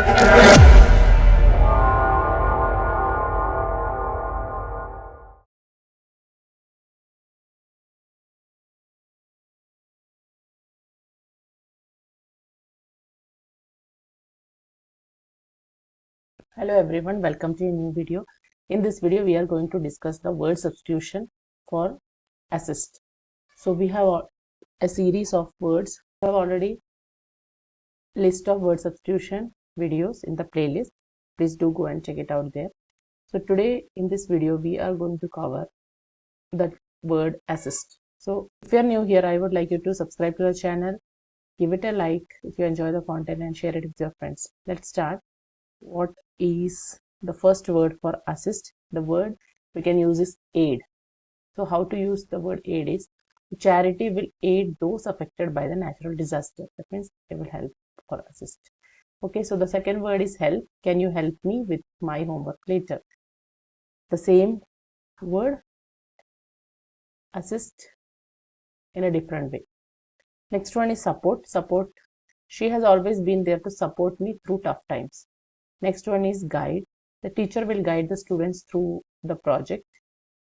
Hello everyone, welcome to a new video. In this video, we are going to discuss the word substitution for assist. So we have a series of words. I have already list of word substitution videos in the playlist. Please do go and check it out there. So today in this video, we are going to cover the word assist. So if you are new here, I would like you to subscribe to the channel, give it a like if you enjoy the content, and share it with your friends. Let's start. What is the first word for assist? The word we can use is aid. So how to use the word aid is, charity will aid those affected by the natural disaster. That means they will help or assist. Okay, so the second word is help. Can you help me with my homework later? The same word, assist in a different way. Next one is support. Support. She has always been there to support me through tough times. Next one is guide. The teacher will guide the students through the project.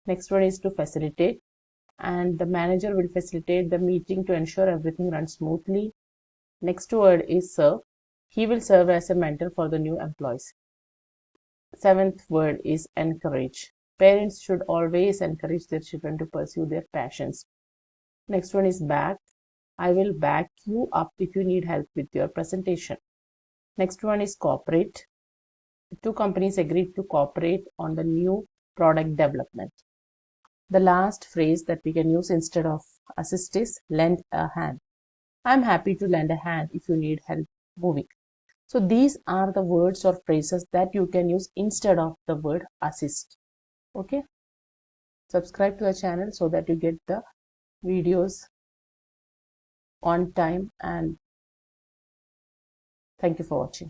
Next one is to facilitate, and the manager will facilitate the meeting to ensure everything runs smoothly. Next word is serve. He will serve as a mentor for the new employees. Seventh word is encourage. Parents should always encourage their children to pursue their passions. Next one is back. I will back you up if you need help with your presentation. Next one is cooperate. Two companies agreed to cooperate on the new product development. The last phrase that we can use instead of assist is lend a hand. I'm happy to lend a hand if you need help moving. So these are the words or phrases that you can use instead of the word assist. Okay. Subscribe to the channel so that you get the videos on time, and thank you for watching.